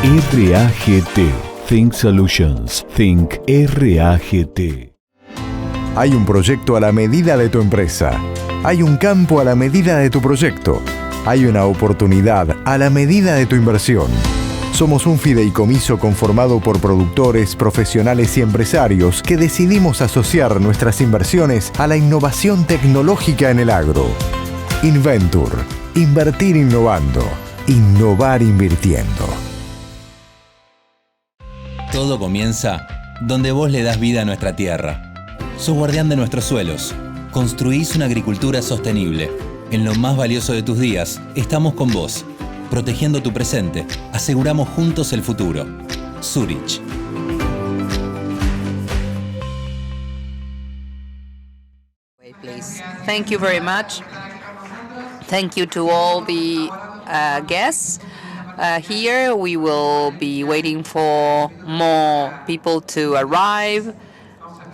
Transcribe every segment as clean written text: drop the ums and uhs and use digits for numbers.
RAGT. Think Solutions. Think RAGT. Hay un proyecto a la medida de tu empresa. Hay un campo a la medida de tu proyecto. Hay una oportunidad a la medida de tu inversión. Somos un fideicomiso conformado por productores, profesionales y empresarios que decidimos asociar nuestras inversiones a la innovación tecnológica en el agro. Inventur. Invertir innovando. Innovar invirtiendo. Todo comienza donde vos le das vida a nuestra tierra. Sos guardián de nuestros suelos. Construís una agricultura sostenible. En lo más valioso de tus días, estamos con vos. Protegiendo tu presente, aseguramos juntos el futuro. Zurich. Please. Thank you very much. Thank you to all the guests. Here we will be waiting for more people to arrive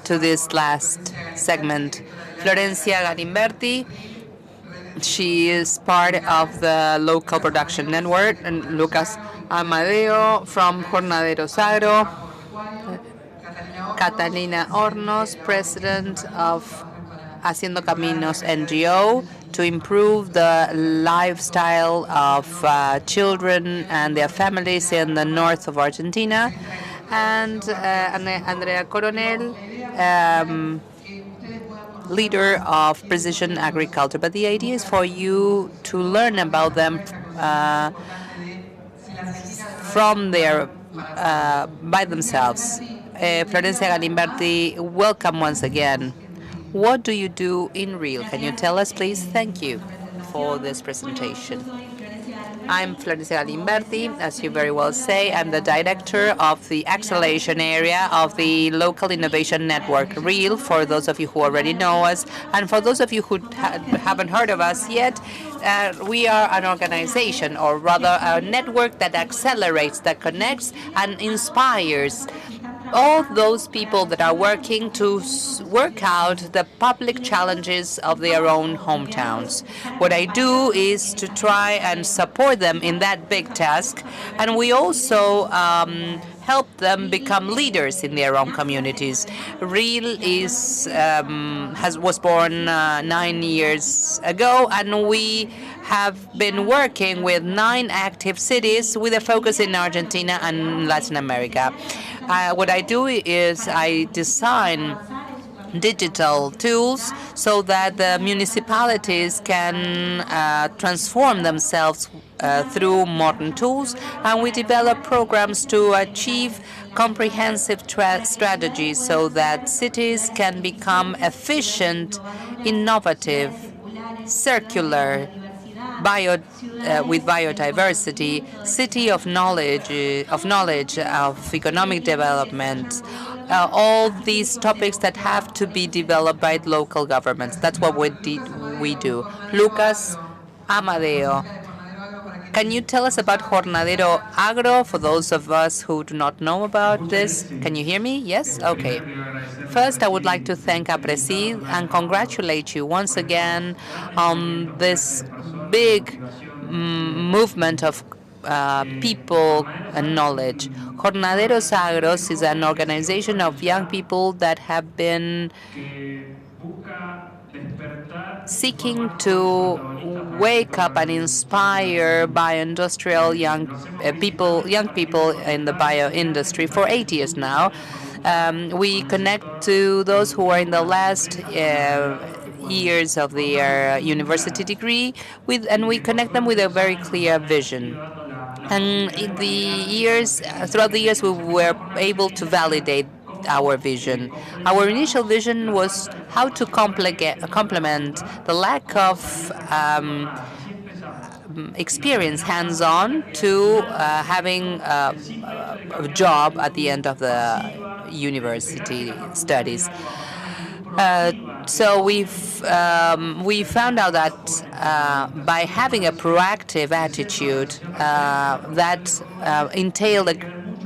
to this last segment. Florencia Galimberti, she is part of the local production network, and Lucas Amadeo from Jornaderos Agro, Catalina Hornos, president of Haciendo Caminos NGO, to improve the lifestyle of children and their families in the north of Argentina, and Andrea Coronel, leader of precision agriculture. But the idea is for you to learn about them from their by themselves. Florencia Galimberti, welcome once again. What do you do in real? Can you tell us, please? Thank you for this presentation. I'm Florencia Galimberti, as you very well say. I'm the director of the acceleration area of the Local Innovation Network, REAL, for those of you who already know us. And for those of you who haven't heard of us yet, we are an organization, or rather a network that accelerates, that connects, and inspires all those people that are working to work out the public challenges of their own hometowns. What I do is to try and support them in that big task, and we also help them become leaders in their own communities. REAL was born 9 years ago, and we have been working with 9 active cities with a focus in Argentina and Latin America. What I do is I design digital tools so that the municipalities can transform themselves through modern tools, and we develop programs to achieve comprehensive strategies so that cities can become efficient, innovative, circular, with biodiversity, city of knowledge, of economic development, all these topics that have to be developed by local governments. That's what we do. Lucas Amadeo, can you tell us about Jornadero Agro for those of us who do not know about this? Can you hear me? Yes? Okay. First, I would like to thank APRESID and congratulate you once again on this big movement of people and knowledge. Jornaderos Agros is an organization of young people that have been seeking to wake up and inspire bio-industrial young people in the bio industry for 8 years now. We connect to those who are in the last years of their university degree, and we connect them with a very clear vision. And throughout the years, we were able to validate our vision. Our initial vision was how to complement the lack of experience hands-on to having a job at the end of the university studies. So we found out that by having a proactive attitude that entailed a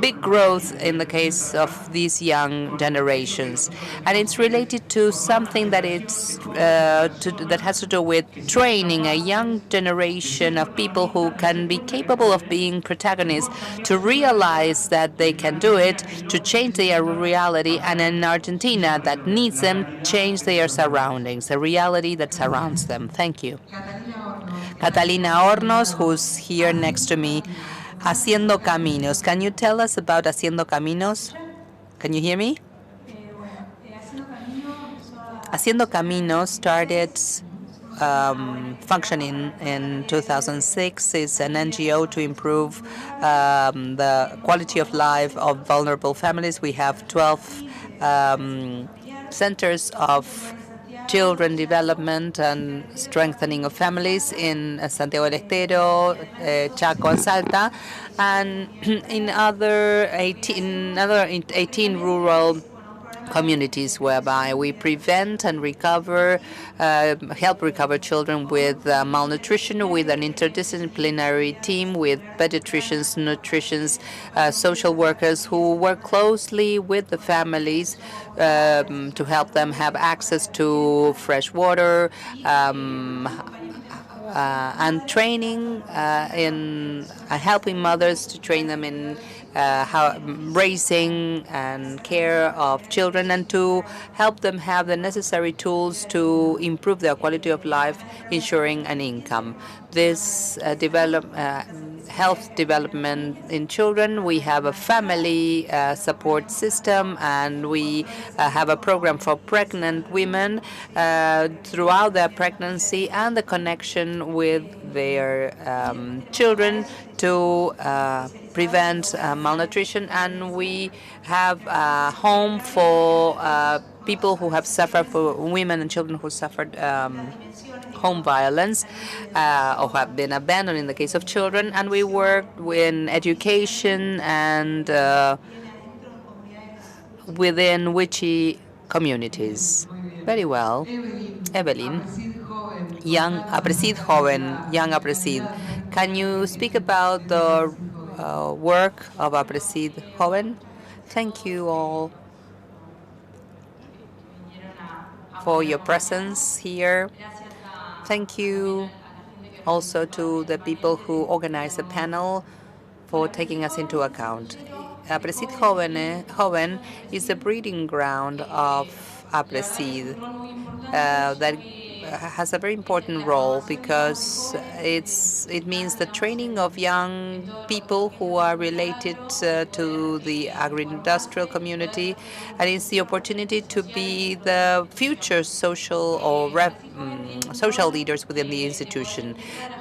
big growth in the case of these young generations, and it's related to something that that has to do with training a young generation of people who can be capable of being protagonists, to realize that they can do it, to change their reality, and in Argentina that needs them, change their surroundings, the reality that surrounds them. Thank you. Catalina Hornos, who's here next to me. Haciendo Caminos. Can you tell us about Haciendo Caminos? Can you hear me? Haciendo Caminos started functioning in 2006. It's an NGO to improve the quality of life of vulnerable families. We have 12 centers of children development and strengthening of families in Santiago del Estero, Chaco, and Salta, and in other 18 rural communities, whereby we prevent and help recover children with malnutrition, with an interdisciplinary team with pediatricians, nutritionists, social workers who work closely with the families to help them have access to fresh water, and training in helping mothers to train them in how raising and care of children, and to help them have the necessary tools to improve their quality of life, ensuring an income. This health development in children, we have a family support system, and we have a program for pregnant women throughout their pregnancy and the connection with their children to prevent malnutrition. And we have a home for people who have suffered, for women and children who suffered home violence or have been abandoned in the case of children. And we work in education and within witchy communities. Very well. Evelyn, young Apresid Joven, young Apresid. Can you speak about the work of Apresid Joven? Thank you all for your presence here. Thank you also to the people who organized the panel for taking us into account. Apresid Joven is the breeding ground of Apresid that has a very important role, because it means the training of young people who are related to the agri-industrial community, and it's the opportunity to be the future social or social leaders within the institution.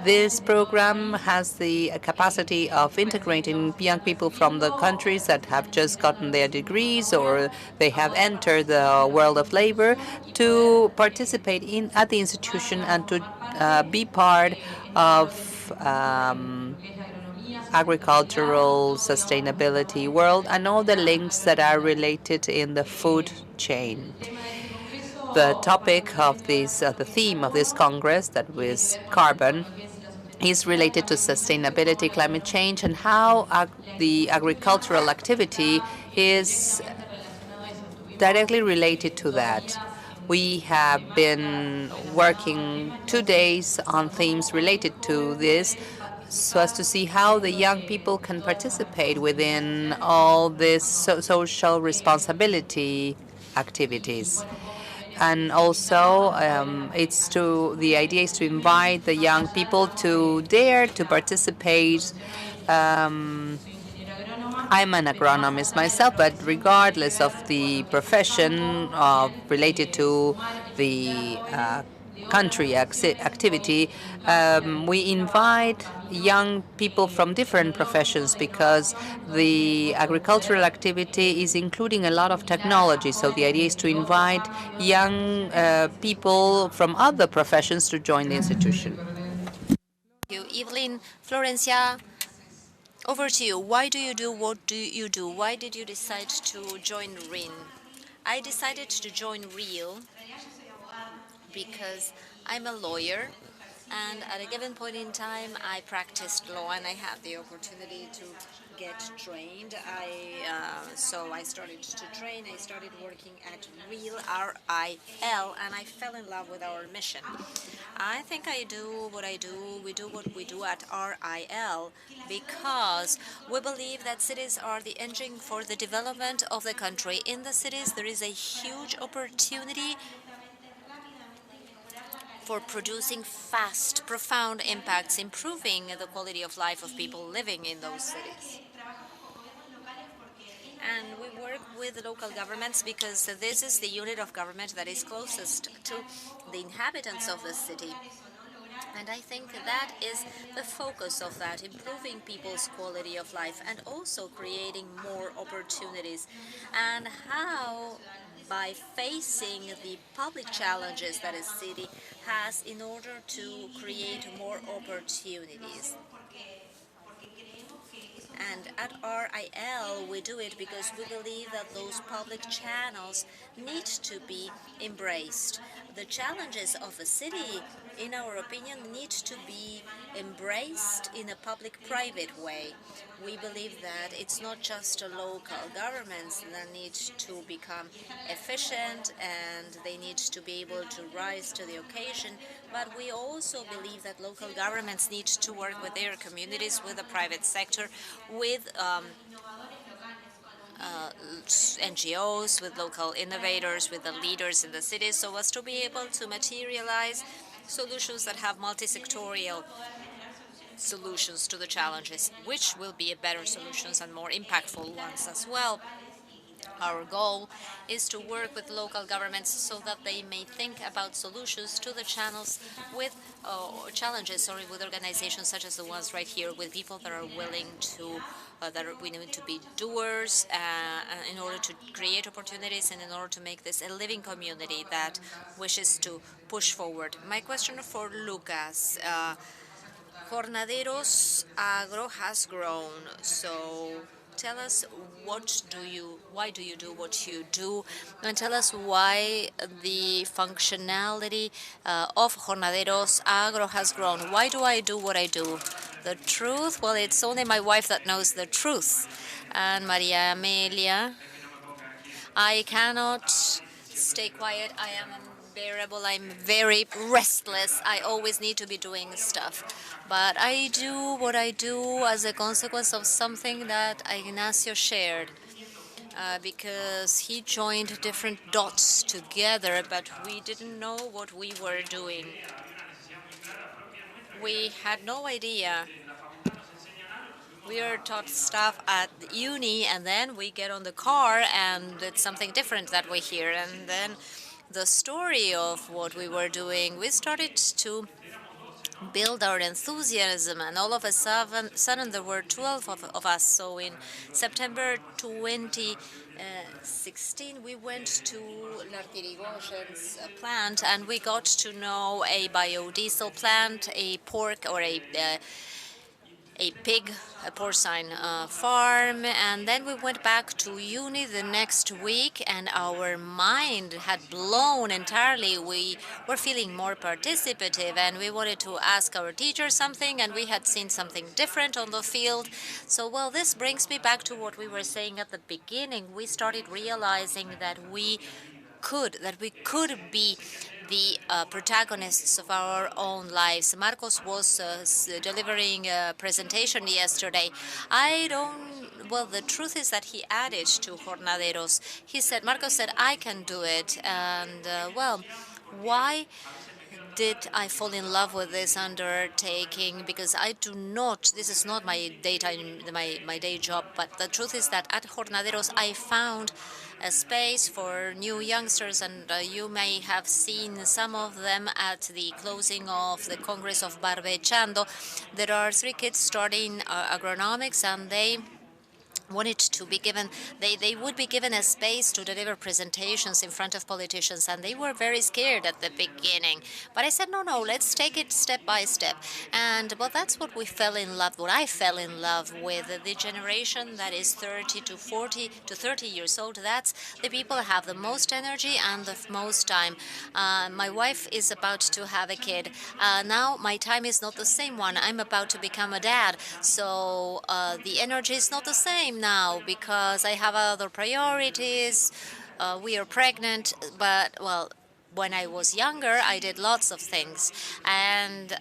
This program has the capacity of integrating young people from the countries that have just gotten their degrees or they have entered the world of labor to participate at the institution and to be part of agricultural sustainability world and all the links that are related in the food chain. The topic of the theme of this Congress, that was carbon, is related to sustainability, climate change, and how the agricultural activity is directly related to that. We have been working 2 days on themes related to this, so as to see how the young people can participate within all this social responsibility activities. And also, the idea is to invite the young people to dare to participate. I'm an agronomist myself, but regardless of the profession related to the country activity, we invite young people from different professions, because the agricultural activity is including a lot of technology. So the idea is to invite young people from other professions to join the institution. Thank you, Evelyn. Florencia, over to you. Why do you do what do you do? Why did you decide to join RIN? I decided to join REAL because I'm a lawyer, and at a given point in time I practiced law, and I had the opportunity to get trained. So I started to train. I started working at RIL, R-I-L, and I fell in love with our mission. I think I do what I do. We do what we do at RIL because we believe that cities are the engine for the development of the country. In the cities, there is a huge opportunity for producing fast, profound impacts, improving the quality of life of people living in those cities. And we work with local governments because this is the unit of government that is closest to the inhabitants of the city. And I think that is the focus of that, improving people's quality of life and also creating more opportunities. And how, by facing the public challenges that a city has in order to create more opportunities. And at RIL, we do it because we believe that those public channels need to be embraced. The challenges of a city, in our opinion, need to be embraced in a public-private way. We believe that it's not just local governments that need to become efficient and they need to be able to rise to the occasion, but we also believe that local governments need to work with their communities, with the private sector, with NGOs, with local innovators, with the leaders in the cities, so as to be able to materialize solutions that have multi-sectorial solutions to the challenges, which will be better solutions and more impactful ones as well. Our goal is to work with local governments so that they may think about solutions to the channels with challenges, or with organizations such as the ones right here, with people that are willing to, we need to be doers in order to create opportunities and in order to make this a living community that wishes to push forward. My question for Lucas. Jornaderos Agro has grown, so tell us why do you do what you do, and tell us why the functionality of Jornaderos Agro has grown. Why do I do what I do? The truth? Well, it's only my wife that knows the truth. And Maria Amelia, I cannot stay quiet. I am unbearable. I'm very restless. I always need to be doing stuff. But I do what I do as a consequence of something that Ignacio shared. Because he joined different dots together, but we didn't know what we were doing. We had no idea. We are taught stuff at uni, and then we get on the car, and it's something different that we hear. And then the story of what we were doing, we started to build our enthusiasm, and all of a sudden there were 12 of us. So in September 2016, we went to Lartirigoyen's plant, and we got to know a biodiesel plant, a pork or a porcine farm, and then we went back to uni the next week, and our mind had blown entirely. We were feeling more participative, and we wanted to ask our teacher something, and we had seen something different on the field. So, well, this brings me back to what we were saying at the beginning. We started realizing that we could be the protagonists of our own lives. Marcos was delivering a presentation yesterday. Well, the truth is that he added to Jornaderos. Marcos said, I can do it. And, well, why did I fall in love with this undertaking? Because this is not my my day job, but the truth is that at Jornaderos I found a space for new youngsters, and you may have seen some of them at the closing of the Congress of Barbechando. There are 3 kids studying agronomics, and they wanted to be given, they would be given a space to deliver presentations in front of politicians, and they were very scared at the beginning. But I said, no, let's take it step by step. And well, that's what I fell in love with, the generation that is 30 to 40 to 30 years old. That's the people that have the most energy and the most time. My wife is about to have a kid. Now my time is not the same one. I'm about to become a dad. So the energy is not the same now because I have other priorities. We are pregnant, but well, when I was younger, I did lots of things. And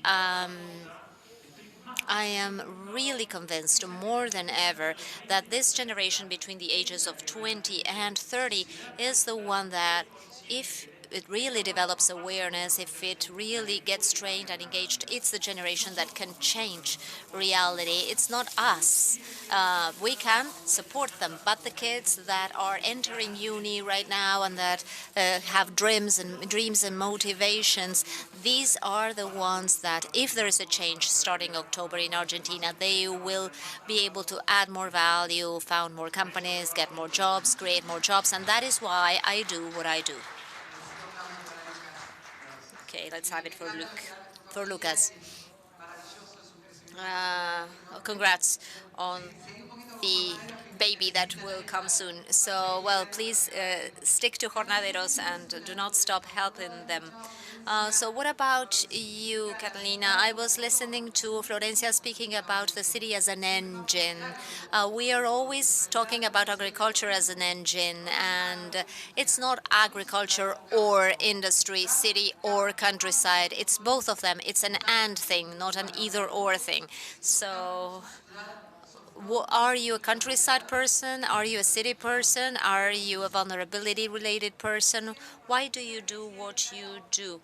I am really convinced more than ever that this generation between the ages of 20 and 30 is the one that, if it really develops awareness, if it really gets trained and engaged, it's the generation that can change reality. It's not us. We can support them, but the kids that are entering uni right now and that have dreams and motivations, these are the ones that, if there is a change starting October in Argentina, they will be able to add more value, found more companies, get more jobs, create more jobs, and that is why I do what I do. Okay, let's have it for Lucas. Congrats on the baby that will come soon. So, well, please stick to jornaderos and do not stop helping them. So what about you, Catalina? I was listening to Florencia speaking about the city as an engine. We are always talking about agriculture as an engine, and it's not agriculture or industry, city or countryside. It's both of them. It's an and thing, not an either or thing. So are you a countryside person? Are you a city person? Are you a vulnerability related person? Why do you do what you do?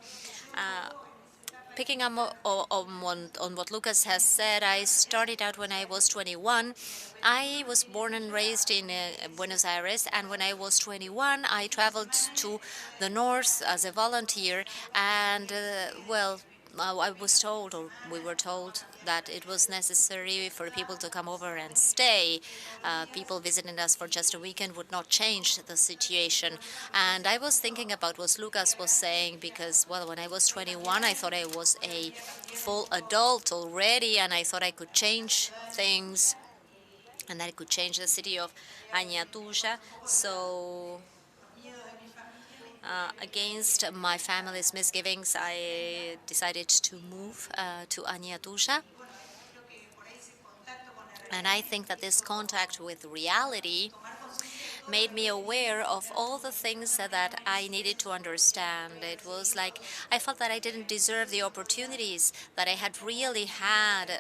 Picking up on what Lucas has said, I started out when I was 21. I was born and raised in Buenos Aires, and when I was 21, I traveled to the north as a volunteer, and well, I was told, or we were told, that it was necessary for people to come over and stay. People visiting us for just a weekend would not change the situation. And I was thinking about what Lucas was saying because, well, when I was 21, I thought I was a full adult already, and I thought I could change things, and that I could change the city of Añatuya. So against my family's misgivings, I decided to move to Añatuya. And I think that this contact with reality made me aware of all the things that I needed to understand. It was like I felt that I didn't deserve the opportunities that I had really had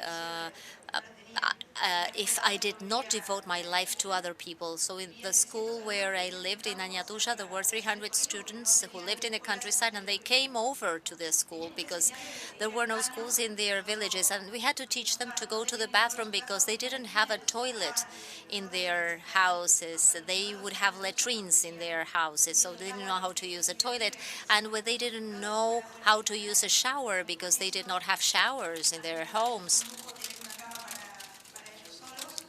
if I did not devote my life to other people. So in the school where I lived in Añatuya, there were 300 students who lived in the countryside, and they came over to the school because there were no schools in their villages, and we had to teach them to go to the bathroom because they didn't have a toilet in their houses. They would have latrines in their houses, so they didn't know how to use a toilet, and they didn't know how to use a shower because they did not have showers in their homes.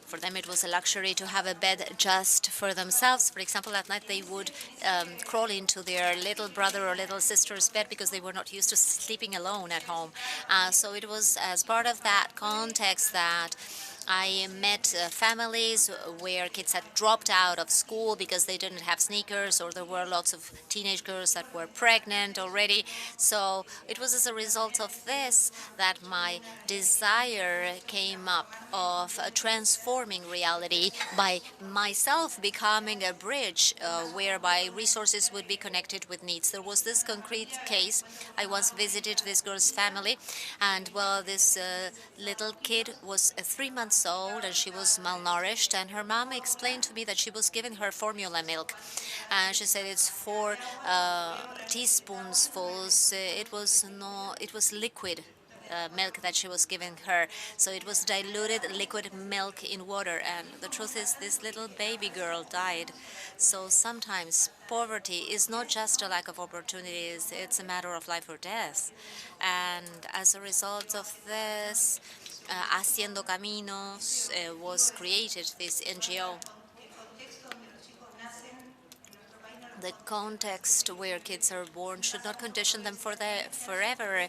For them, it was a luxury to have a bed just for themselves. For example, at night they would crawl into their little brother or little sister's bed because they were not used to sleeping alone at home. So it was as part of that context that I met families where kids had dropped out of school because they didn't have sneakers, or there were lots of teenage girls that were pregnant already. So it was as a result of this that my desire came up of transforming reality by myself becoming a bridge whereby resources would be connected with needs. There was this concrete case. I once visited this girl's family, and well, this little kid was 3 months old and she was malnourished, and her mom explained to me that she was giving her formula milk, and she said it's 4 teaspoonsfuls. It was liquid milk that she was giving her. So it was diluted liquid milk in water. And the truth is, this little baby girl died. So sometimes poverty is not just a lack of opportunities, it's a matter of life or death. And as a result of this, Haciendo Caminos was created, this NGO. The context where kids are born should not condition them forever.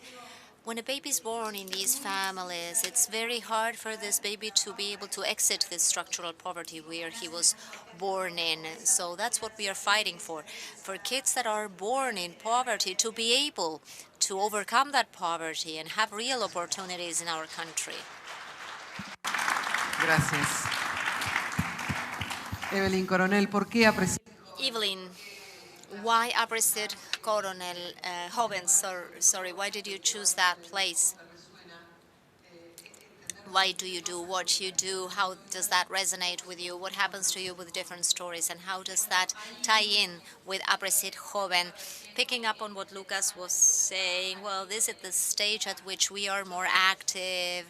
When a baby is born in these families, it's very hard for this baby to be able to exit this structural poverty where he was born in. So that's what we are fighting for kids that are born in poverty to be able to overcome that poverty and have real opportunities in our country. Gracias. Evelyn Coronel, ¿por qué apreciar? Evelyn, why Apresid Coronel Joven? Sorry, why did you choose that place? Why do you do what you do? How does that resonate with you? What happens to you with different stories? And how does that tie in with Apresid Joven? Picking up on what Lucas was saying, well, this is the stage at which we are more active.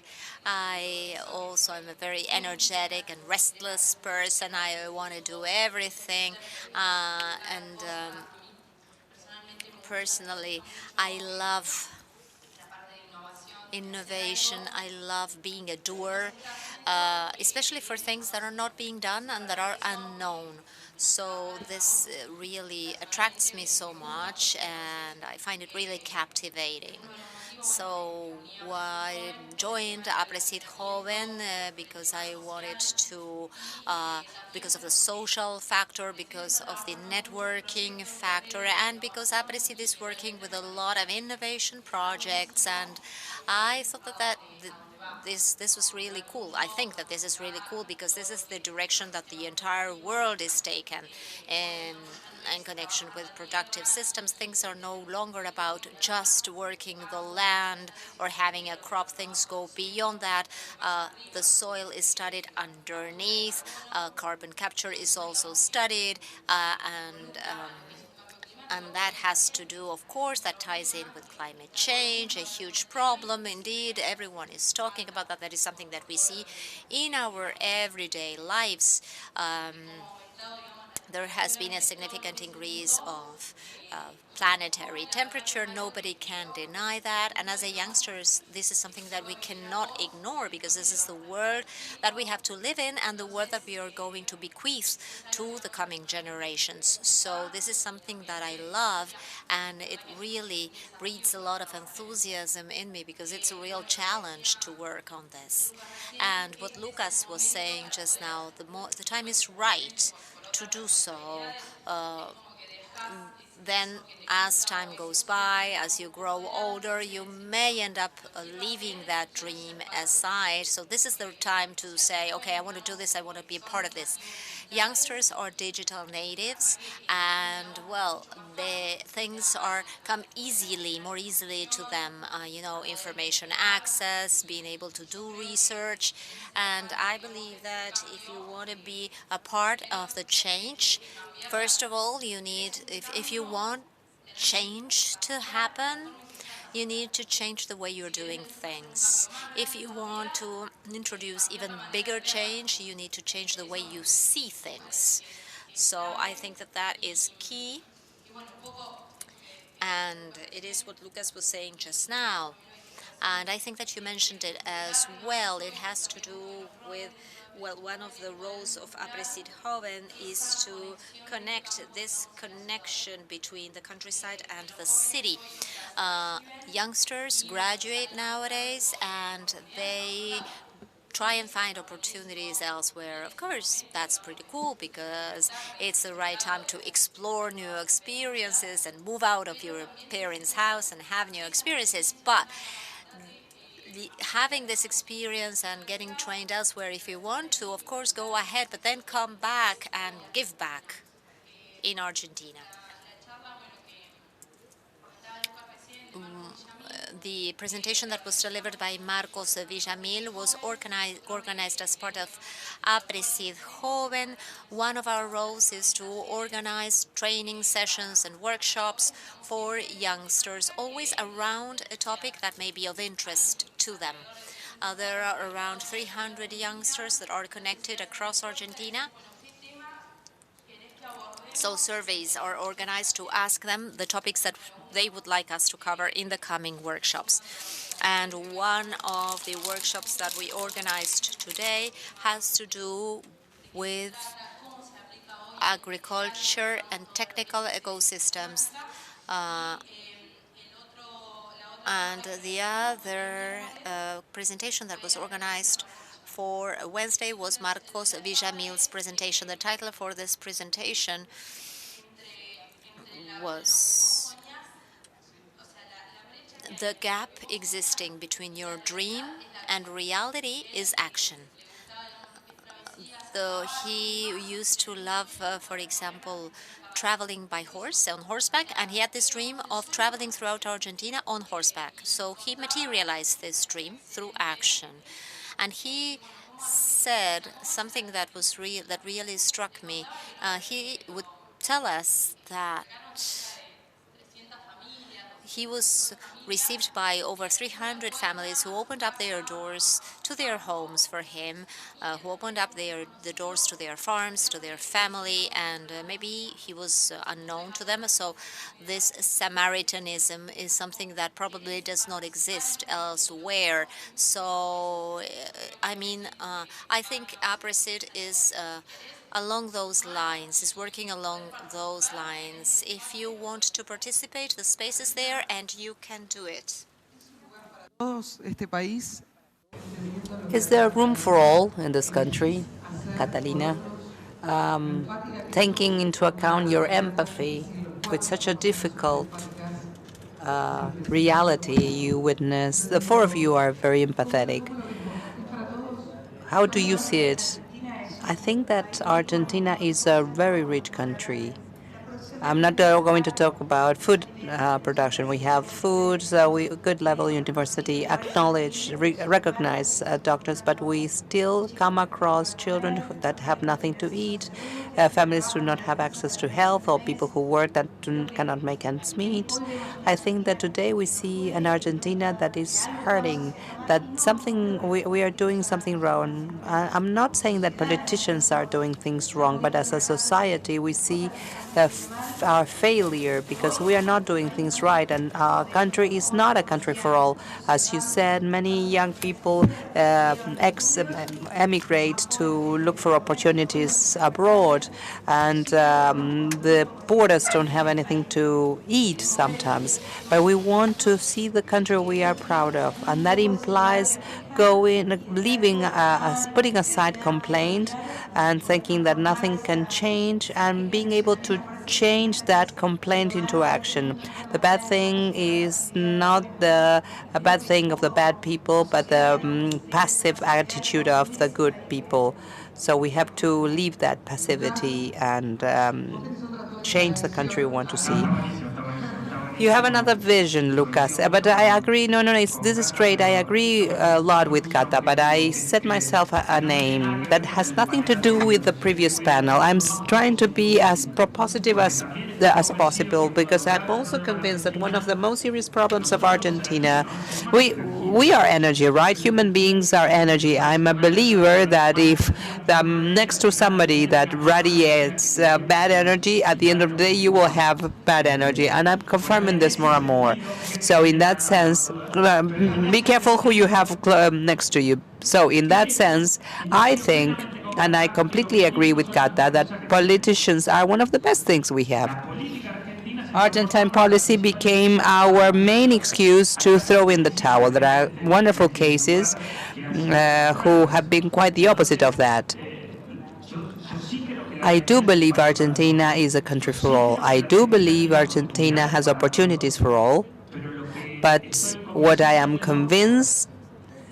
I also am a very energetic and restless person. I want to do everything. Personally, I love innovation. I love being a doer, especially for things that are not being done and that are unknown. So this really attracts me so much, and I find it really captivating. So I joined Apresid Joven because I wanted to, because of the social factor, because of the networking factor, and because Apresid is working with a lot of innovation projects, and I thought that this was really cool. I think that this is really cool because this is the direction that the entire world is taken in connection with productive systems. Things are no longer about just working the land or having a crop. Things go beyond that. The soil is studied underneath. Carbon capture is also studied, and that has to do, of course, that ties in with climate change, a huge problem. Indeed, everyone is talking about that. That is something that we see in our everyday lives. There has been a significant increase of planetary temperature. Nobody can deny that. And as a youngsters, this is something that we cannot ignore because this is the world that we have to live in and the world that we are going to bequeath to the coming generations. So this is something that I love, and it really breeds a lot of enthusiasm in me because it's a real challenge to work on this. And what Lucas was saying just now, the time is right to do so. Then as time goes by, as you grow older, you may end up leaving that dream aside. So this is the time to say, okay, I want to do this, I want to be a part of this. Youngsters are digital natives, and well, things come more easily to them. Information access, being able to do research, and I believe that if you want to be a part of the change, first of all, you need, if you want change to happen, you need to change the way you're doing things. If you want to introduce even bigger change, you need to change the way you see things. So I think that that is key. And it is what Lucas was saying just now. And I think that you mentioned it as well. It has to do with, well, one of the roles of Apresid Joven is to connect this connection between the countryside and the city. Youngsters graduate nowadays and they try and find opportunities elsewhere. Of course, that's pretty cool because it's the right time to explore new experiences and move out of your parents' house and have new experiences. But having this experience and getting trained elsewhere, if you want to, of course, go ahead, but then come back and give back in Argentina. The presentation that was delivered by Marcos Villamil was organized as part of Apresid Joven. One of our roles is to organize training sessions and workshops for youngsters, always around a topic that may be of interest to them. There are around 300 youngsters that are connected across Argentina. So surveys are organized to ask them the topics that they would like us to cover in the coming workshops. And one of the workshops that we organized today has to do with agriculture and technical ecosystems. And the other presentation that was organized for Wednesday was Marcos Villamil's presentation. The title for this presentation was "The Gap Existing Between Your Dream and Reality is Action." He used to love, for example, traveling by horse, on horseback, and he had this dream of traveling throughout Argentina on horseback. So he materialized this dream through action. And he said something that really struck me. He would tell us that he was received by over 300 families who opened up their doors to their homes for him, who opened up the doors to their farms, to their family, and maybe he was unknown to them. So this Samaritanism is something that probably does not exist elsewhere. So, I think APRESID is along those lines, is working along those lines. If you want to participate, the space is there and you can do it. Todos este país. Is there room for all in this country, Catalina? Taking into account your empathy with such a difficult reality you witness, the four of you are very empathetic. How do you see it? I think that Argentina is a very rich country. I'm not going to talk about food production. We have foods, good level university, acknowledge, recognize doctors, but we still come across children that have nothing to eat, families do not have access to health, or people who work that cannot make ends meet. I think that today we see an Argentina that is hurting, that we are doing something wrong. I'm not saying that politicians are doing things wrong, but as a society we see our failure because we are not doing things right, and our country is not a country for all. As you said, many young people emigrate to look for opportunities abroad, and the borders don't have anything to eat sometimes. But we want to see the country we are proud of, and that implies putting aside complaint and thinking that nothing can change, and being able to change that complaint into action. The bad thing is not a bad thing of the bad people, but the passive attitude of the good people. So we have to leave that passivity and change the country we want to see. You have another vision, Lucas. But I agree. No, this is great. I agree a lot with Kata, but I set myself a name that has nothing to do with the previous panel. I'm trying to be as positive as possible, because I'm also convinced that one of the most serious problems of Argentina, we are energy, right? Human beings are energy. I'm a believer that if I'm next to somebody that radiates bad energy, at the end of the day, you will have bad energy. And I'm confirming this more and more. So in that sense, be careful who you have next to you. So in that sense, I think, and I completely agree with Kata, that politicians are one of the best things we have. Argentine policy became our main excuse to throw in the towel. There are wonderful cases who have been quite the opposite of that. I do believe Argentina is a country for all. I do believe Argentina has opportunities for all. But what I am convinced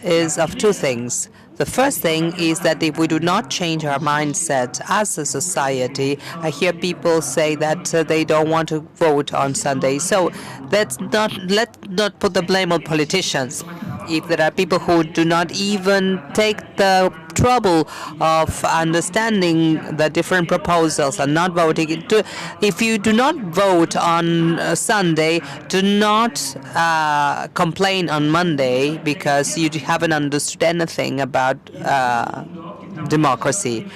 is of two things. The first thing is that if we do not change our mindset as a society, I hear people say that they don't want to vote on Sunday. So let's not put the blame on politicians. If there are people who do not even take the trouble of understanding the different proposals and not voting, if you do not vote on Sunday, do not complain on Monday because you haven't understood anything about democracy.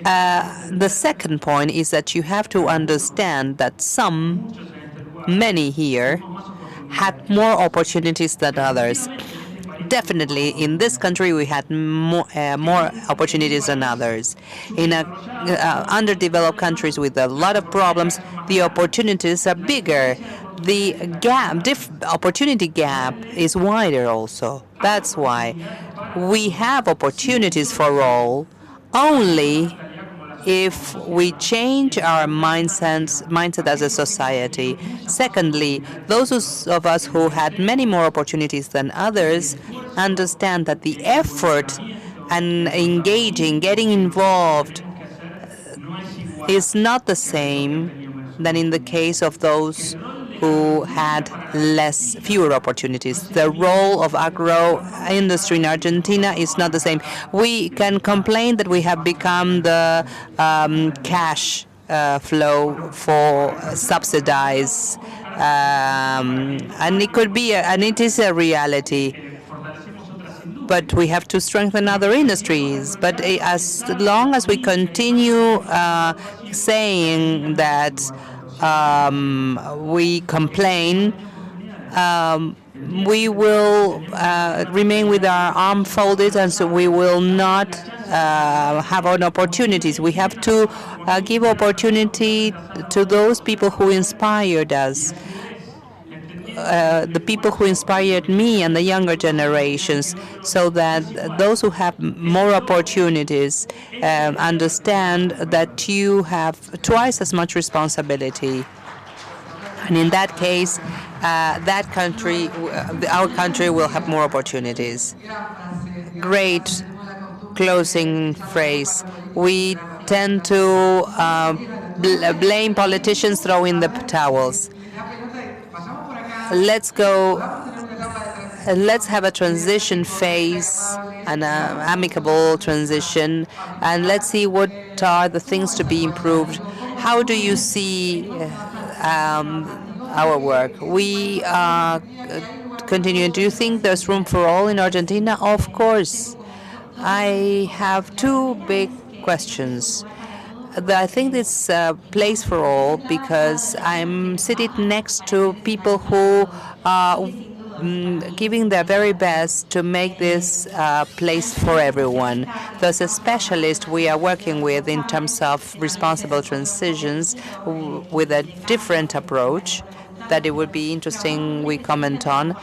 The second point is that you have to understand that many here, had more opportunities than others. Definitely, in this country, we had more opportunities than others. In underdeveloped countries with a lot of problems, the opportunities are bigger. The opportunity gap is wider also. That's why we have opportunities for all only if we change our mindset as a society. Secondly, those of us who had many more opportunities than others understand that the effort and engaging, getting involved, is not the same than in the case of those who had fewer opportunities. The role of agro industry in Argentina is not the same. We can complain that we have become the cash flow for subsidize, and it could be, and it is a reality. But we have to strengthen other industries. But as long as we continue saying that we complain, we will remain with our arms folded, and so we will not have our opportunities. We have to give opportunity to those people who inspired us. The people who inspired me and the younger generations, so that those who have more opportunities understand that you have twice as much responsibility. And in that case, our country will have more opportunities. Great closing phrase. We tend to blame politicians throwing the towels. Let's have a transition phase, an amicable transition, and let's see what are the things to be improved. How do you see our work? We continue. Do you think there's room for all in Argentina? Of course. I have two big questions. I think it's a place for all because I'm sitting next to people who are giving their very best to make this place for everyone. There's a specialist we are working with in terms of responsible transitions with a different approach that it would be interesting we comment on.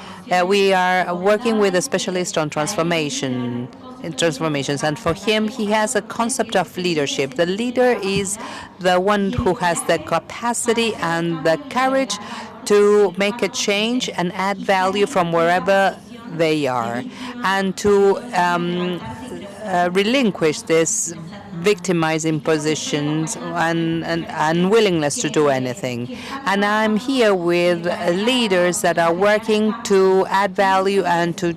We are working with a specialist on transformations, and for him, he has a concept of leadership. The leader is the one who has the capacity and the courage to make a change and add value from wherever they are, and to relinquish this victimizing positions and unwillingness to do anything. And I'm here with leaders that are working to add value and to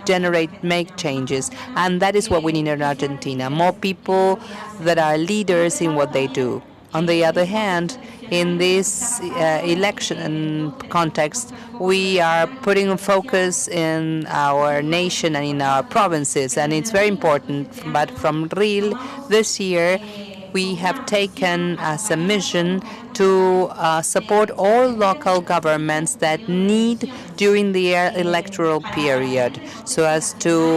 make changes. And that is what we need in Argentina, more people that are leaders in what they do. On the other hand, in this election context, we are putting a focus in our nation and in our provinces, and it's very important. But from RIL, this year, we have taken as a mission to support all local governments that need during the electoral period, so as to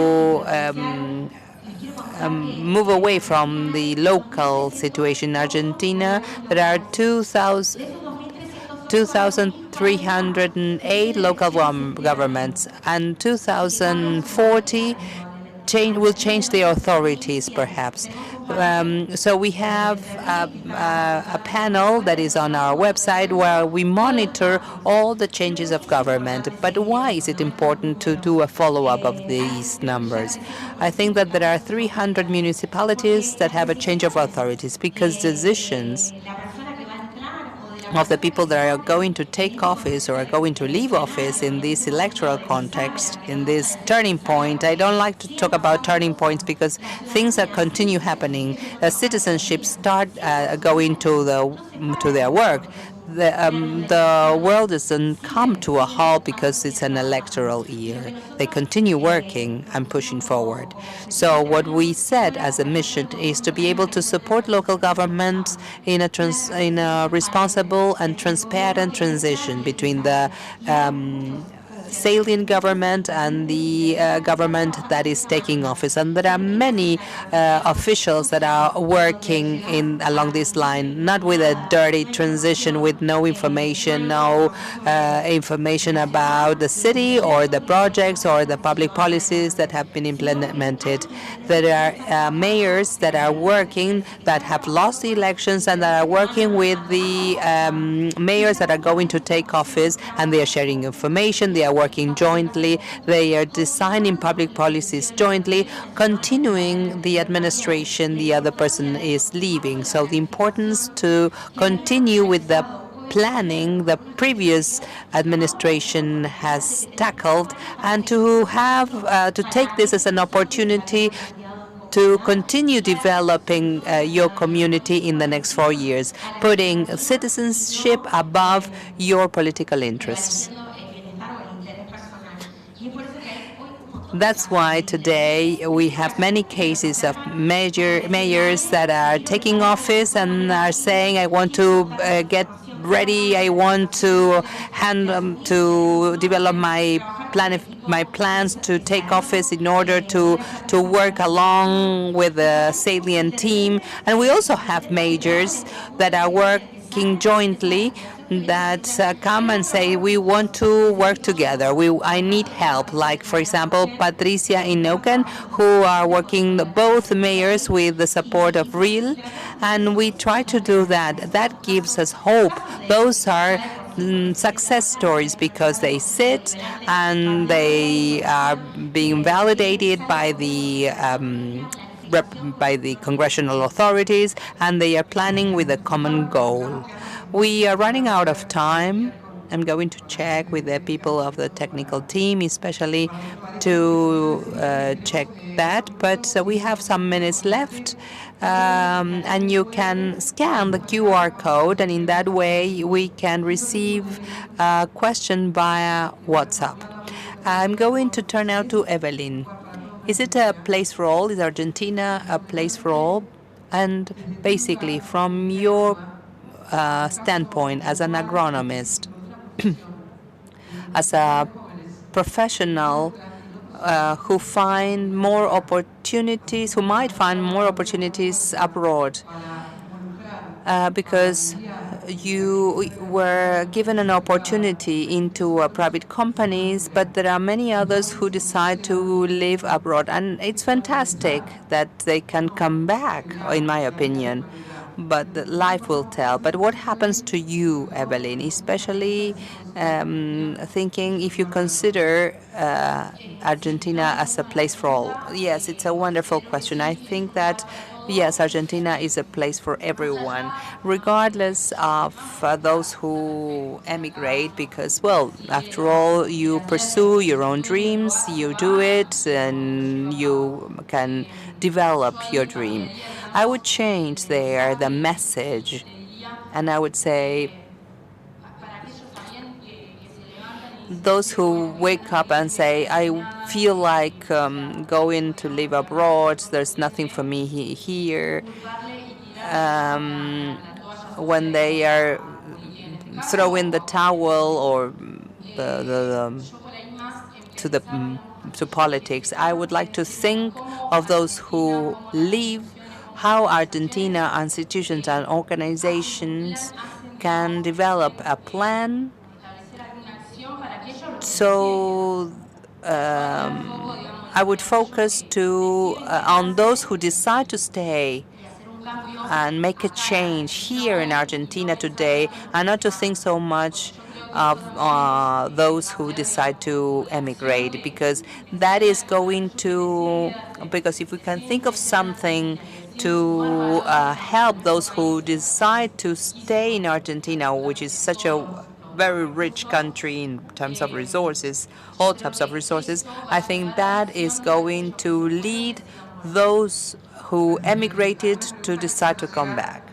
move away from the local situation. In Argentina, there are 2,308 local governments, and 2040 will change the authorities, perhaps. So we have a panel that is on our website where we monitor all the changes of government. But why is it important to do a follow-up of these numbers? I think that there are 300 municipalities that have a change of authorities because decisions of the people that are going to take office or are going to leave office in this electoral context, in this turning point. I don't like to talk about turning points because things that continue happening. Citizenship start going to their work. the world doesn't come to a halt because it's an electoral year. They continue working and pushing forward. So what we said as a mission is to be able to support local governments in a responsible and transparent transition between the salient government and the government that is taking office. And there are many officials that are working along this line, not with a dirty transition, with no information, no information about the city or the projects or the public policies that have been implemented. There are mayors that are working, that have lost the elections, and that are working with the mayors that are going to take office, and they are sharing information, they are working jointly, they are designing public policies jointly, continuing the administration the other person is leaving. So the importance to continue with the planning the previous administration has tackled, and to have to take this as an opportunity to continue developing your community in the next 4 years, putting citizenship above your political interests. That's why today we have many cases of mayors that are taking office and are saying, I want to get ready, I want to to develop my plans to take office in order to work along with the salient team. And we also have mayors that are working jointly, that come and say, we want to work together. I need help. Like, for example, Patricia in Neuquén, who are working, both mayors, with the support of REAL, and we try to do that. That gives us hope. Those are success stories because they sit and they are being validated by the congressional authorities, and they are planning with a common goal. We are running out of time. I'm going to check with the people of the technical team, especially to check that. But we have some minutes left, and you can scan the QR code, and in that way we can receive a question via WhatsApp. I'm going to turn now to Evelyn. Is it a place for all? Is Argentina a place for all? And basically, from your standpoint as an agronomist, as a professional who might find more opportunities abroad, because you were given an opportunity into private companies, but there are many others who decide to live abroad, and it's fantastic that they can come back, in my opinion. But life will tell. But what happens to you, Evelyn, especially thinking if you consider Argentina as a place for all? Yes, it's a wonderful question. I think that, yes, Argentina is a place for everyone, regardless of those who emigrate, because, well, after all, you pursue your own dreams, you do it, and you can develop your dream. I would change there the message, and I would say, those who wake up and say, I feel like going to live abroad, there's nothing for me here, when they are throwing the towel or to politics, I would like to think of those who leave, how Argentina institutions and organizations can develop a plan. So I would focus on those who decide to stay and make a change here in Argentina today, and not to think so much of those who decide to emigrate, because that is going to, because if we can think of something to help those who decide to stay in Argentina, which is such a very rich country in terms of resources, all types of resources, I think that is going to lead those who emigrated to decide to come back.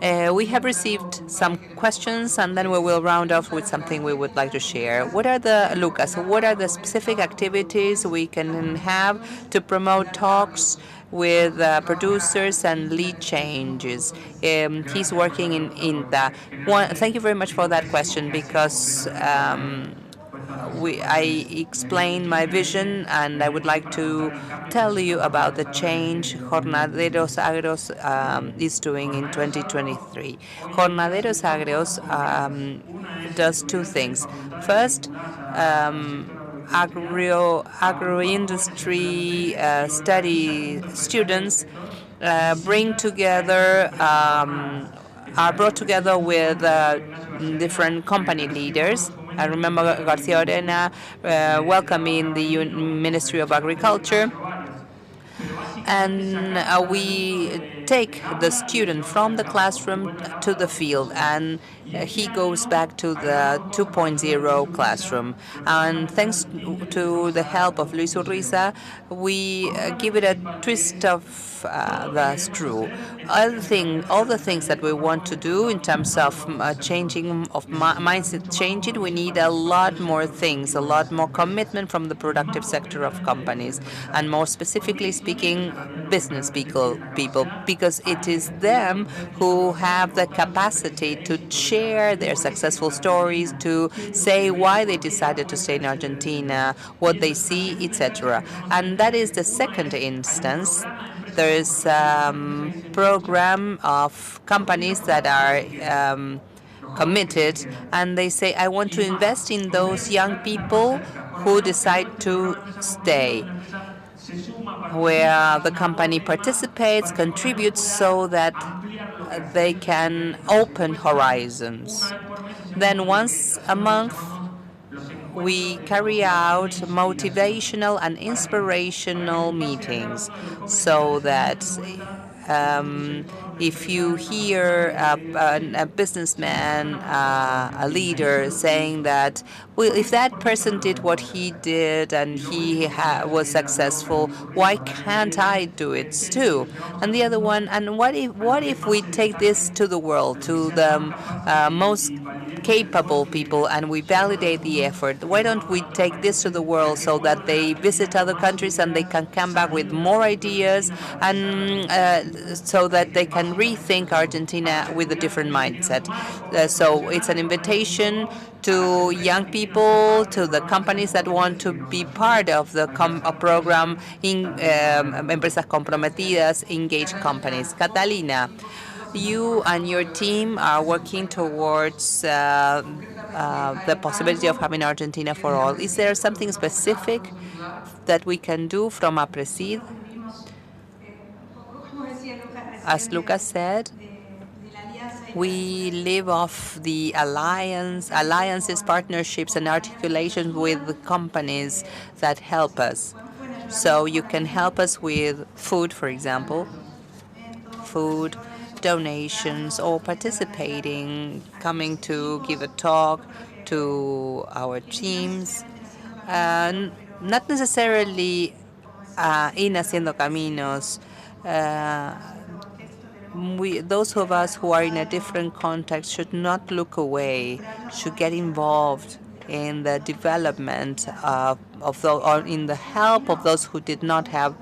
We have received some questions, and then we will round off with something we would like to share. Lucas, what are the specific activities we can have to promote talks with producers and lead changes? He's working in INTA. Thank you very much for that question, because I explain my vision, and I would like to tell you about the change Jornaderos Agros is doing in 2023. Jornaderos Agros does two things. First, agroindustry study students bring together are brought together with different company leaders. I remember Garcia Arena welcoming the Ministry of Agriculture, and we take the student from the classroom to the field, and he goes back to the 2.0 classroom. And thanks to the help of Luis Urriza, we give it a twist of the screw. All the things that we want to do in terms of changing of mindset changing, we need a lot more things, a lot more commitment from the productive sector of companies, and more specifically speaking, business people, because it is them who have the capacity to share their successful stories, to say why they decided to stay in Argentina, what they see, etc. And that is the second instance. There is a program of companies that are committed, and they say, I want to invest in those young people who decide to stay, where the company participates, contributes, so that they can open horizons. Then once a month, we carry out motivational and inspirational meetings, so that if you hear a businessman, a leader saying that, well, if that person did what he did and he was successful, why can't I do it too? And the other one, and what if we take this to the world, to the most capable people, and we validate the effort? Why don't we take this to the world so that they visit other countries and they can come back with more ideas, and so that they can rethink Argentina with a different mindset? So it's an invitation to young people, to the companies that want to be part of the program in Empresas Comprometidas, engaged companies. Catalina, you and your team are working towards the possibility of having Argentina for all. Is there something specific that we can do from APRESID? As Lucas said, we live off the alliances, partnerships, and articulations with companies that help us. So you can help us with food, for example, food donations, or participating, coming to give a talk to our teams. Not necessarily in Haciendo Caminos. Those of us who are in a different context should not look away, should get involved in the development or in the help of those who did not have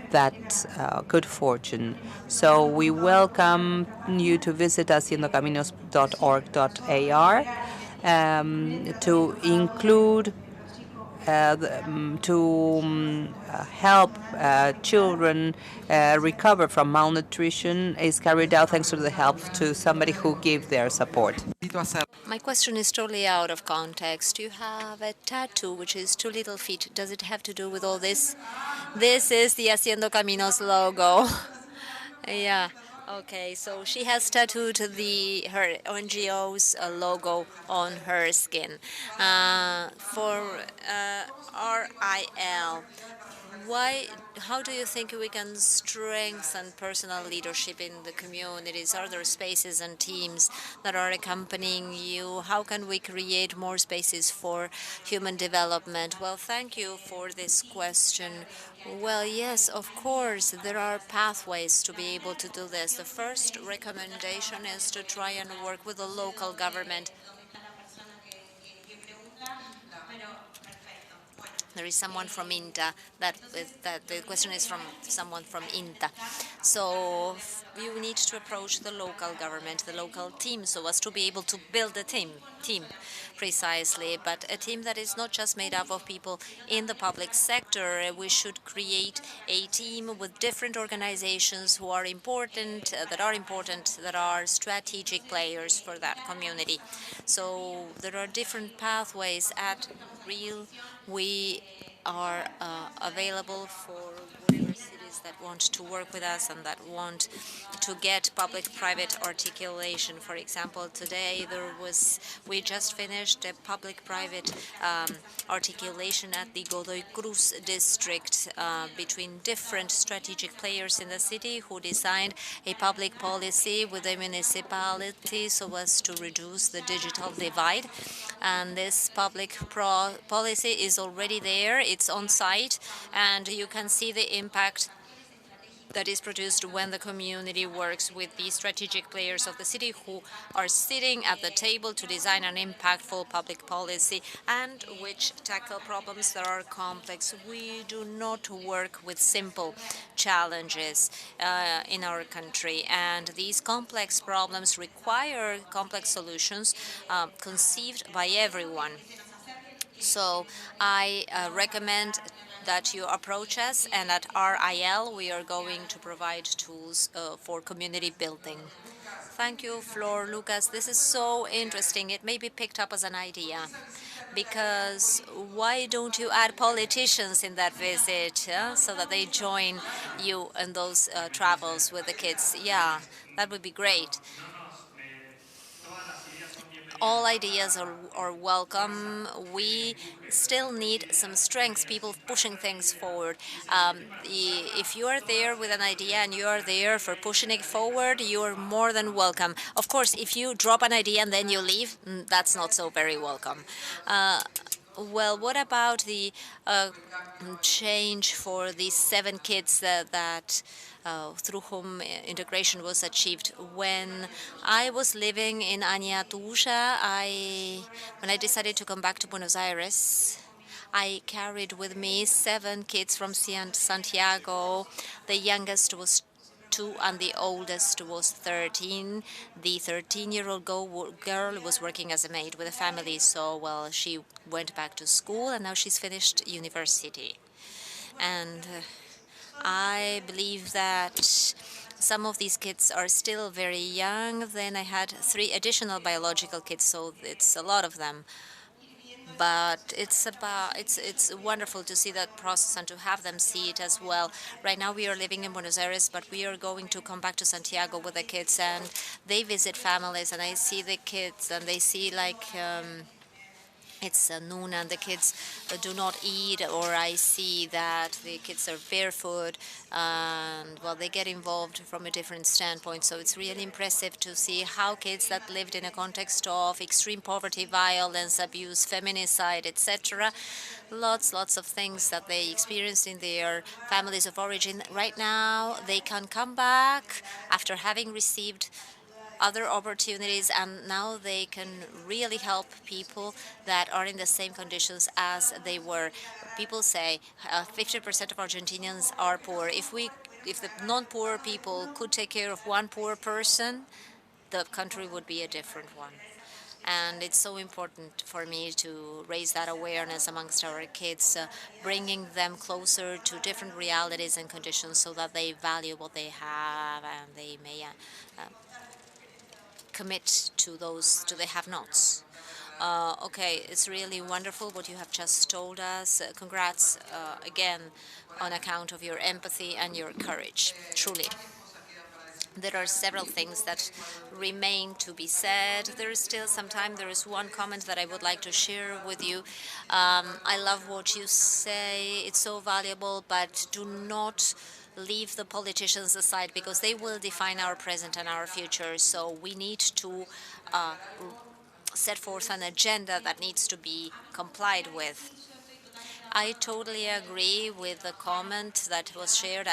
that good fortune. So we welcome you to visit haciendocaminos.org.ar to include help children recover from malnutrition is carried out thanks to the help to somebody who gave their support. My question is totally out of context. You have a tattoo which is two little feet. Does it have to do with all this? This is the Haciendo Caminos logo. Yeah. Okay, so she has tattooed her NGO's logo on her skin. For RIL, How do you think we can strengthen personal leadership in the communities? Are there spaces and teams that are accompanying you? How can we create more spaces for human development? Well, thank you for this question. Well, yes, of course, there are pathways to be able to do this. The first recommendation is to try and work with the local government. There is someone from INTA. That the question is from someone from INTA. So you need to approach the local government, the local team, so as to be able to build a team precisely, but a team that is not just made up of people in the public sector. We should create a team with different organizations who are important, that are strategic players for that community. So there are different pathways at Real. We are available for whatever cities that want to work with us and that want to get public-private articulation. For example, today we just finished a public-private articulation at the Godoy Cruz district between different strategic players in the city who designed a public policy with the municipality so as to reduce the digital divide. And this public policy is already there, it's on site, and you can see the impact that is produced when the community works with the strategic players of the city who are sitting at the table to design an impactful public policy and which tackle problems that are complex. We do not work with simple challenges in our country, and these complex problems require complex solutions conceived by everyone. So I recommend that you approach us, and at RIL we are going to provide tools for community building. Thank you, Flor. Lucas, this is so interesting. It may be picked up as an idea, because why don't you add politicians in that visit so that they join you in those travels with the kids? Yeah, that would be great. All ideas are welcome. We still need some strengths, people pushing things forward. If you are there with an idea and you are there for pushing it forward, you are more than welcome. Of course, if you drop an idea and then you leave, that's not so very welcome. Well, what about the change for these 7 kids that through whom integration was achieved? When I was living in Añatuya, when I decided to come back to Buenos Aires, I carried with me 7 kids from Santiago. The youngest was 2 and the oldest was 13. The 13-year-old girl was working as a maid with a family, so well, she went back to school and now she's finished university. And I believe that some of these kids are still very young. Then I had 3 additional biological kids, so it's a lot of them. But it's wonderful to see that process and to have them see it as well. Right now we are living in Buenos Aires, but we are going to come back to Santiago with the kids, and they visit families, and I see the kids, and they see like it's noon and the kids do not eat, or I see that the kids are barefoot, and well, they get involved from a different standpoint. So it's really impressive to see how kids that lived in a context of extreme poverty, violence, abuse, feminicide, etc., lots of things that they experienced in their families of origin, right now they can come back after having received other opportunities, and now they can really help people that are in the same conditions as they were. People say 50% of Argentinians are poor. If the non-poor people could take care of one poor person, the country would be a different one. And it's so important for me to raise that awareness amongst our kids, bringing them closer to different realities and conditions so that they value what they have and they may commit to the have-nots. Okay, it's really wonderful what you have just told us. Congrats again on account of your empathy and your courage, truly. There are several things that remain to be said. There is still some time. There is one comment that I would like to share with you. I love what you say. It's so valuable, but do not leave the politicians aside because they will define our present and our future. So we need to set forth an agenda that needs to be complied with. I totally agree with the comment that was shared.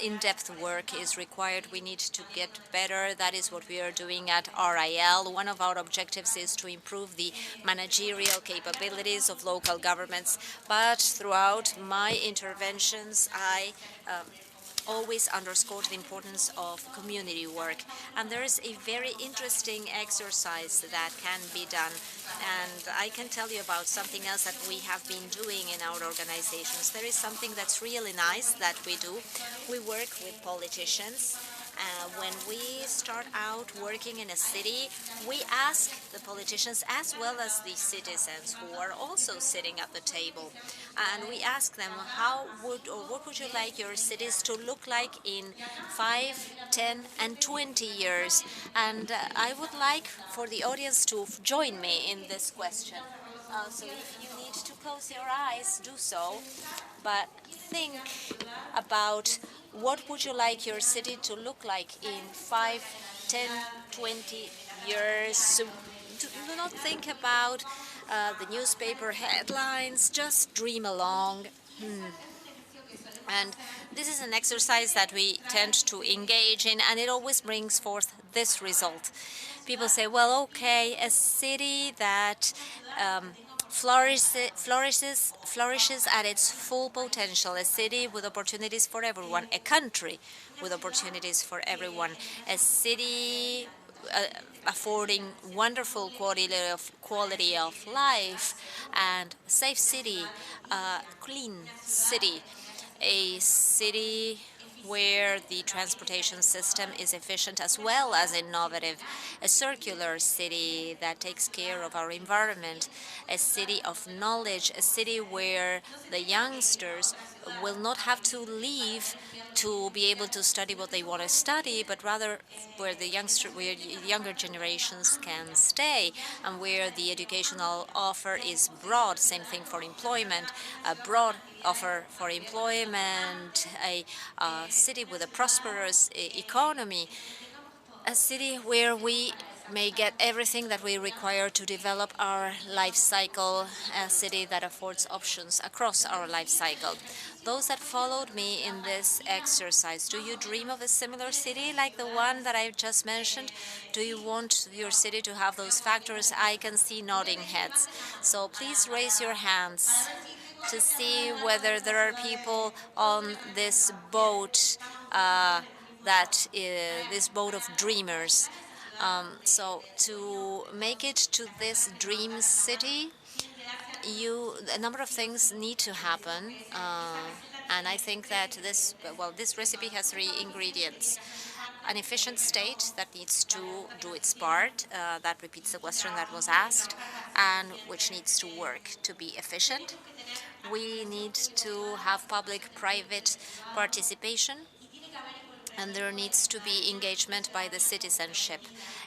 In-depth work is required. We need to get better. That is what we are doing at RIL. One of our objectives is to improve the managerial capabilities of local governments. But throughout my interventions, I always underscored the importance of community work. And there is a very interesting exercise that can be done. And I can tell you about something else that we have been doing in our organizations. There is something that's really nice that we do. We work with politicians. When we start out working in a city, we ask the politicians as well as the citizens who are also sitting at the table. And we ask them, what would you like your cities to look like in 5, 10, and 20 years? And I would like for the audience to join me in this question. So if you need to close your eyes, do so. But think about what would you like your city to look like in 5, 10, 20 years. So do not think about the newspaper headlines, just dream along. And this is an exercise that we tend to engage in, and it always brings forth this result. People say, well, okay, a city that flourishes at its full potential, a city with opportunities for everyone, a country with opportunities for everyone, a city affording wonderful quality of life, and safe city, clean city, a city where the transportation system is efficient as well as innovative, a circular city that takes care of our environment, a city of knowledge, a city where the youngsters will not have to leave to be able to study what they want to study, but rather where the younger generations can stay and where the educational offer is broad. Same thing for employment, a broad offer for employment, a city with a prosperous economy, a city where we may get everything that we require to develop our life cycle, a city that affords options across our life cycle. Those that followed me in this exercise, do you dream of a similar city like the one that I've just mentioned? Do you want your city to have those factors? I can see nodding heads. So please raise your hands to see whether there are people on this boat, this boat of dreamers. So to make it to this dream city, a number of things need to happen, and I think that this recipe has 3 ingredients. An efficient state that needs to do its part, that repeats the question that was asked, and which needs to work to be efficient. We need to have public-private participation, and there needs to be engagement by the citizenship,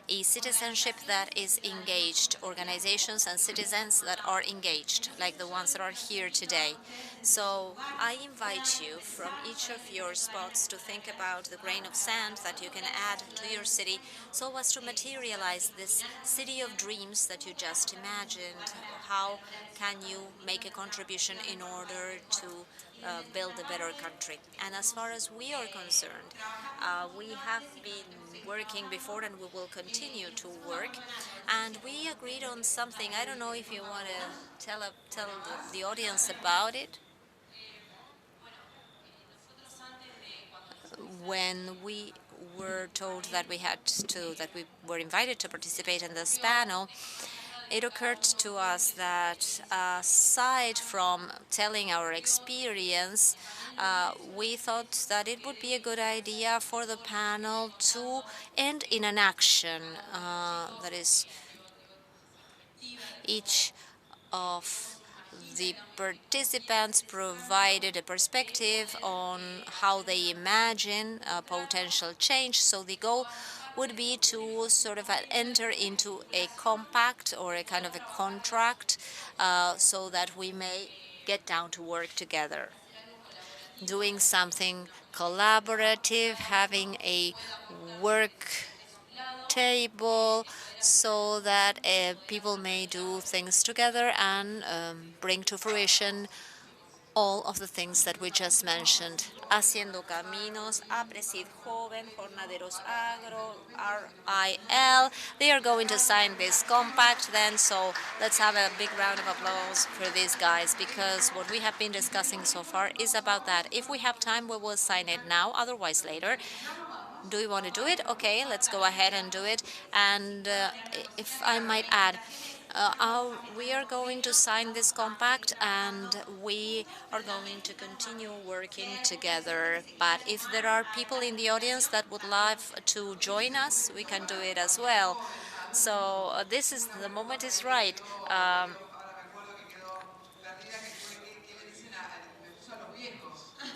a citizenship that is engaged, organizations and citizens that are engaged, like the ones that are here today. So I invite you from each of your spots to think about the grain of sand that you can add to your city so as to materialize this city of dreams that you just imagined. How can you make a contribution in order to build a better country? And as far as we are concerned, we have been working before and we will continue to work. And we agreed on something. I don't know if you want to tell the audience about it. When we were told that we were invited to participate in this panel, it occurred to us that aside from telling our experience, we thought that it would be a good idea for the panel to end in an action. That is, each of The participants provided a perspective on how they imagine a potential change. So the goal would be to sort of enter into a compact or a kind of a contract so that we may get down to work together. Doing something collaborative, having a work table so that people may do things together and bring to fruition all of the things that we just mentioned. Haciendo Caminos, Apresid Joven, Jornaderos Agro, RIL. They are going to sign this compact then, so let's have a big round of applause for these guys, because what we have been discussing so far is about that. If we have time, we will sign it now, otherwise later. Do you want to do it? Okay, let's go ahead and do it. And if I might add, we are going to sign this compact and we are going to continue working together. But if there are people in the audience that would love to join us, we can do it as well. So this is the moment is right.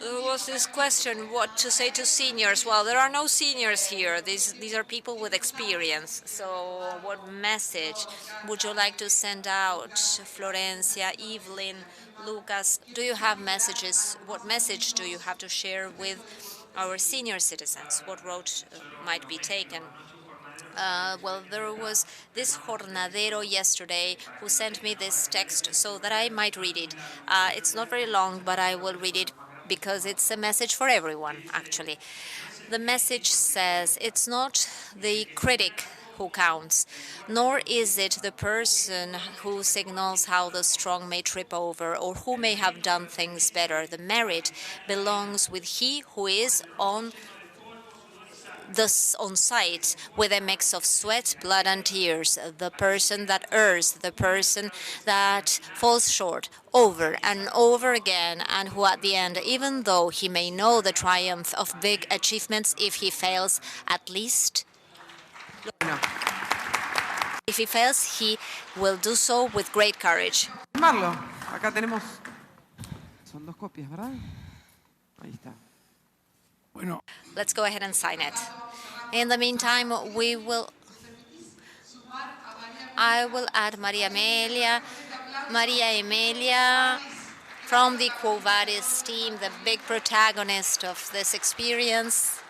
There was this question, what to say to seniors. Well, there are no seniors here. These are people with experience. So what message would you like to send out? Florencia, Evelyn, Lucas, do you have messages? What message do you have to share with our senior citizens? What road might be taken? Well, there was this jornadero yesterday who sent me this text so that I might read it. It's not very long, but I will read it because it's a message for everyone, actually. The message says, it's not the critic who counts, nor is it the person who signals how the strong may trip over or who may have done things better. The merit belongs with he who is on site with a mix of sweat, blood, and tears. The person that errs, the person that falls short over and over again, and who at the end, even though he may know the triumph of big achievements, if he fails, at least, if he fails, he will do so with great courage. Marlo, acá tenemos. Son dos copias, ¿verdad? Ahí está. Let's go ahead and sign it. In the meantime, I will add Maria Emilia from the Quo Vadis team, the big protagonist of this experience.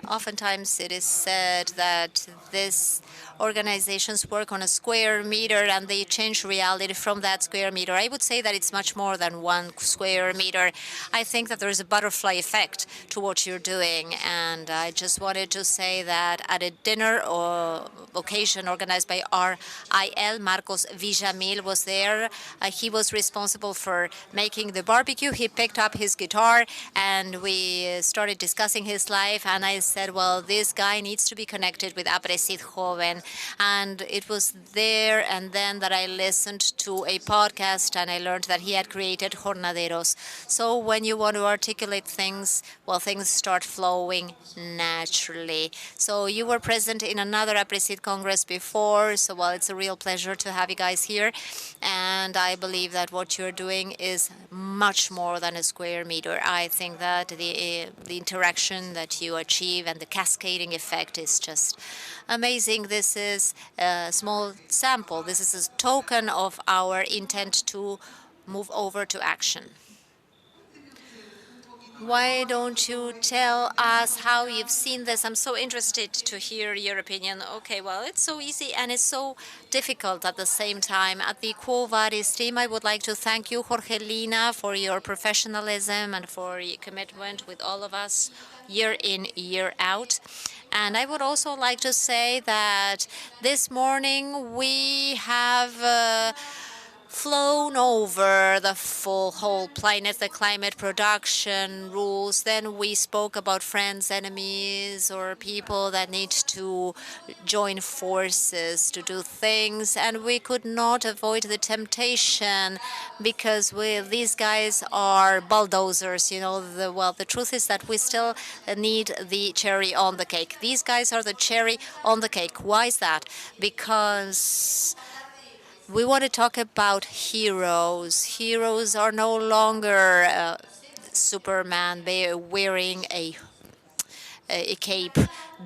Oftentimes it is said that these organizations work on a square meter and they change reality from that square meter. I would say that it's much more than 1 square meter. I think that there's a butterfly effect to what you're doing. And I just wanted to say that at a dinner or occasion organized by RIL, Marcos Villamil was there. He was responsible for making the barbecue. He picked up his guitar and we started discussing his life. And I said, well, this guy needs to be connected with Apresid Joven. And it was there and then that I listened to a podcast and I learned that he had created Jornaderos. So when you want to articulate things, well, things start flowing naturally. So you were present in another Apresid Congress before, so well, it's a real pleasure to have you guys here. And I believe that what you're doing is much more than a square meter. I think that the interaction that you achieve and the cascading effect is just amazing. This is a small sample. This is a token of our intent to move over to action. Why don't you tell us how you've seen this? I'm so interested to hear your opinion. Okay, well, it's so easy and it's so difficult at the same time. At the Quo Vadis team, I would like to thank you, Jorgelina, for your professionalism and for your commitment with all of us year in, year out. And I would also like to say that this morning we have flown over the whole planet, the climate production rules. Then we spoke about friends, enemies, or people that need to join forces to do things. And we could not avoid the temptation because these guys are bulldozers. The truth is that we still need the cherry on the cake. These guys are the cherry on the cake. Why is that? Because we want to talk about heroes. Heroes are no longer Superman wearing a cape.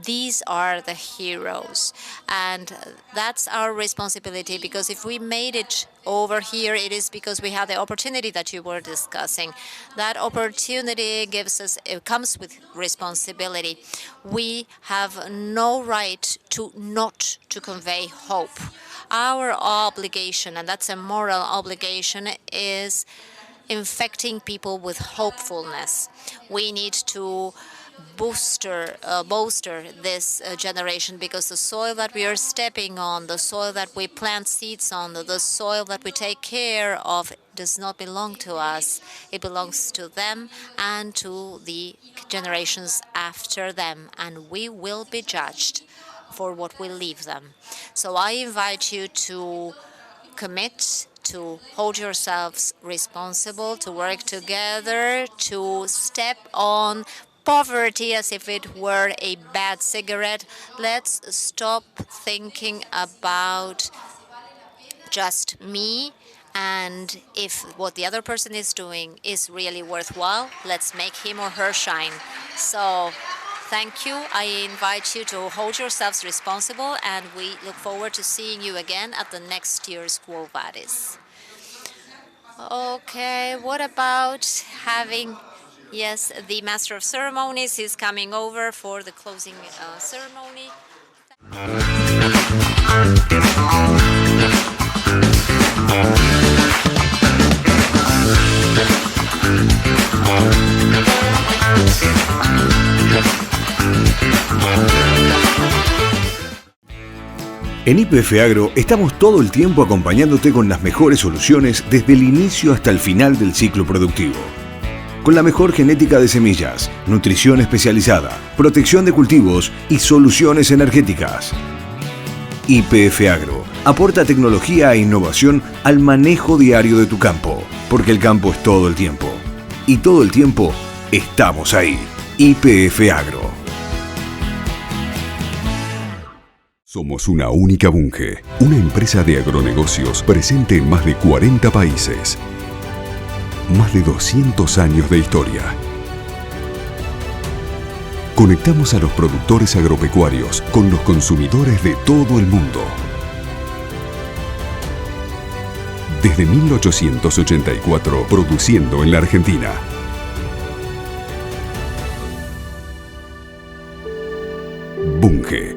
These are the heroes, and that's our responsibility, because if we made it over here, it is because we had the opportunity that you were discussing. That opportunity comes with responsibility. We have no right not to convey hope. Our obligation, and that's a moral obligation, is infecting people with hopefulness. We need to bolster this generation, because the soil that we are stepping on, the soil that we plant seeds on, the soil that we take care of does not belong to us. It belongs to them and to the generations after them, and we will be judged for what we leave them. So I invite you to commit, to hold yourselves responsible, to work together, to step on poverty as if it were a bad cigarette. Let's stop thinking about just me, and if what the other person is doing is really worthwhile, let's make him or her shine. So thank you. I invite you to hold yourselves responsible, and we look forward to seeing you again at the next year's Quo Vadis. Okay, what about having... Yes, the Master of Ceremonies is coming over for the closing ceremony. En YPF Agro estamos todo el tiempo acompañándote con las mejores soluciones desde el inicio hasta el final del ciclo productivo. Con la mejor genética de semillas, nutrición especializada, protección de cultivos y soluciones energéticas. YPF Agro aporta tecnología e innovación al manejo diario de tu campo, porque el campo es todo el tiempo. Y todo el tiempo estamos ahí. YPF Agro. Somos una única Bunge, una empresa de agronegocios presente en más de 40 países. Más de 200 años de historia. Conectamos a los productores agropecuarios con los consumidores de todo el mundo. Desde 1884, produciendo en la Argentina. Bunge.